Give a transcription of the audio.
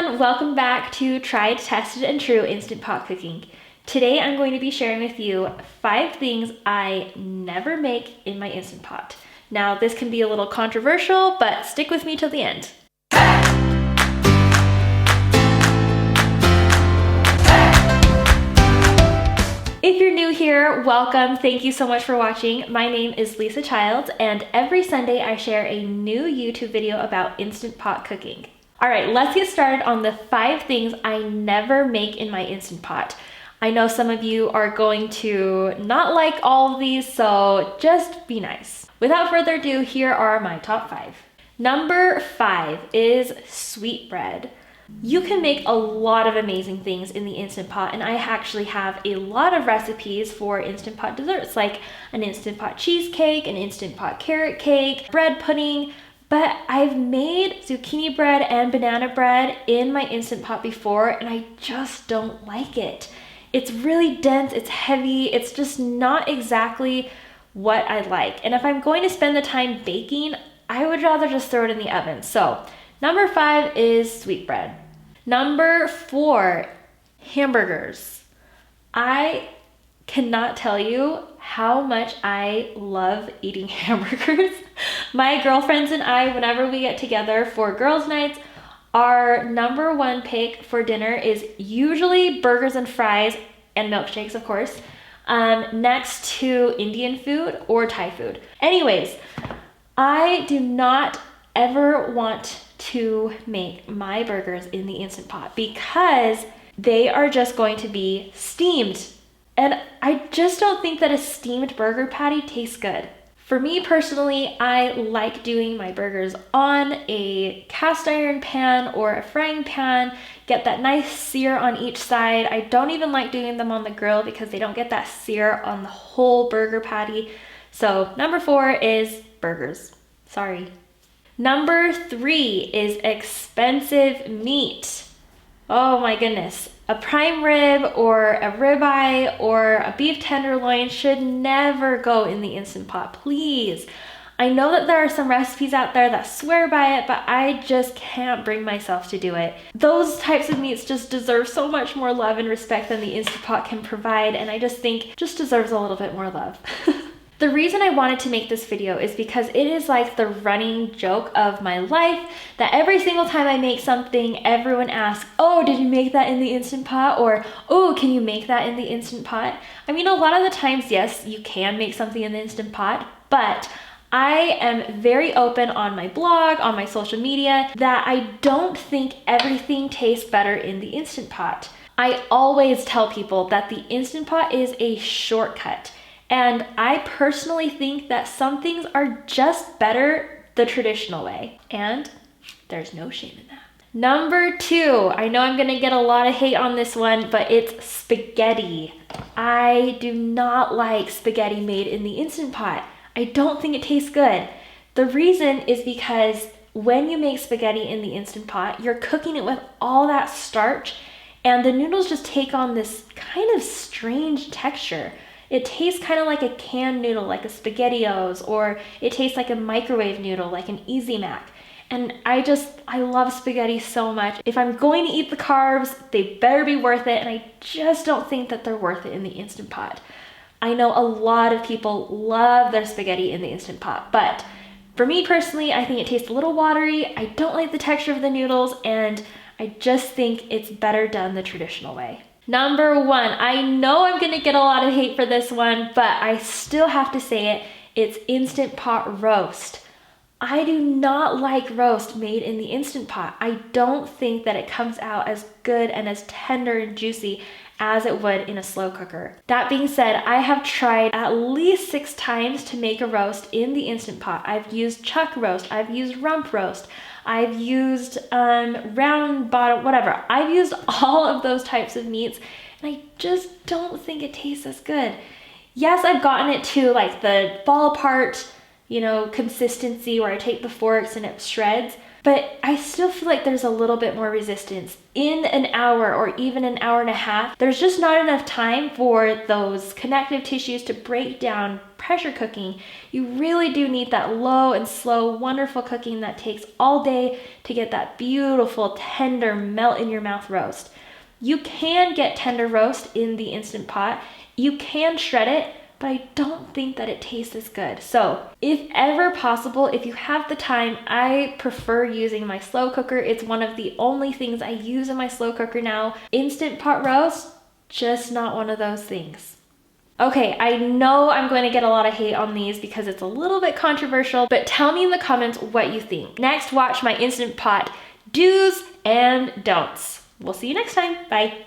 everyone, welcome back to Tried, Tested, and True Instant Pot Cooking. Today I'm going to be sharing with you 5 things I never make in my Instant Pot. Now this can be a little controversial, but stick with me till the end. If you're new here, welcome. Thank you so much for watching. My name is Lisa Childs, and every Sunday I share a new YouTube video about Instant Pot cooking. All right, let's get started on the 5 things I never make in my Instant Pot. I know some of you are going to not like all of these, so just be nice. Without further ado, here are my top 5. Number 5 is sweetbread. You can make a lot of amazing things in the Instant Pot, and I actually have a lot of recipes for Instant Pot desserts, like an Instant Pot cheesecake, an Instant Pot carrot cake, bread pudding. But I've made zucchini bread and banana bread in my Instant Pot before, and I just don't like it. It's really dense, it's heavy, it's just not exactly what I like. And if I'm going to spend the time baking, I would rather just throw it in the oven. So number 5 is sweetbread. Number 4, hamburgers. I cannot tell you how much I love eating hamburgers. My girlfriends and I, whenever we get together for girls' nights, our number 1 pick for dinner is usually burgers and fries and milkshakes, of course, next to Indian food or Thai food. Anyways, I do not ever want to make my burgers in the Instant Pot because they are just going to be steamed. And I just don't think that a steamed burger patty tastes good. For me personally, I like doing my burgers on a cast iron pan or a frying pan, get that nice sear on each side. I don't even like doing them on the grill because they don't get that sear on the whole burger patty. So number 4 is burgers. Sorry. Number 3 is expensive meat. Oh my goodness. A prime rib or a ribeye or a beef tenderloin should never go in the Instant Pot, please. I know that there are some recipes out there that swear by it, but I just can't bring myself to do it. Those types of meats just deserve so much more love and respect than the Instant Pot can provide, and I just think just deserves a little bit more love. The reason I wanted to make this video is because it is like the running joke of my life that every single time I make something, everyone asks, oh, did you make that in the Instant Pot? Or, oh, can you make that in the Instant Pot? I mean, a lot of the times, yes, you can make something in the Instant Pot, but I am very open on my blog, on my social media, that I don't think everything tastes better in the Instant Pot. I always tell people that the Instant Pot is a shortcut. And I personally think that some things are just better the traditional way. And there's no shame in that. Number 2, I know I'm gonna get a lot of hate on this one, but it's spaghetti. I do not like spaghetti made in the Instant Pot. I don't think it tastes good. The reason is because when you make spaghetti in the Instant Pot, you're cooking it with all that starch, and the noodles just take on this kind of strange texture. It tastes kind of like a canned noodle, like a SpaghettiOs, or it tastes like a microwave noodle, like an Easy Mac. And I love spaghetti so much. If I'm going to eat the carbs, they better be worth it, and I just don't think that they're worth it in the Instant Pot. I know a lot of people love their spaghetti in the Instant Pot, but for me personally, I think it tastes a little watery. I don't like the texture of the noodles, and I just think it's better done the traditional way. Number 1, I know I'm gonna get a lot of hate for this one, but I still have to say it, it's Instant Pot roast. I do not like roast made in the Instant Pot. I don't think that it comes out as good and as tender and juicy as it would in a slow cooker. That being said, I have tried at least 6 times to make a roast in the Instant Pot. I've used chuck roast, I've used rump roast, I've used round bottom, whatever. I've used all of those types of meats, and I just don't think it tastes as good. Yes, I've gotten it to like the fall apart, consistency where I take the forks and it shreds, but I still feel like there's a little bit more resistance. In an hour or even an hour and a half, there's just not enough time for those connective tissues to break down pressure cooking. You really do need that low and slow, wonderful cooking that takes all day to get that beautiful, tender, melt in your mouth roast. You can get tender roast in the Instant Pot. You can shred it, but I don't think that it tastes as good. So if ever possible, if you have the time, I prefer using my slow cooker. It's one of the only things I use in my slow cooker now. Instant Pot roast, just not one of those things. Okay, I know I'm going to get a lot of hate on these because it's a little bit controversial, but tell me in the comments what you think. Next, watch my Instant Pot do's and don'ts. We'll see you next time. Bye.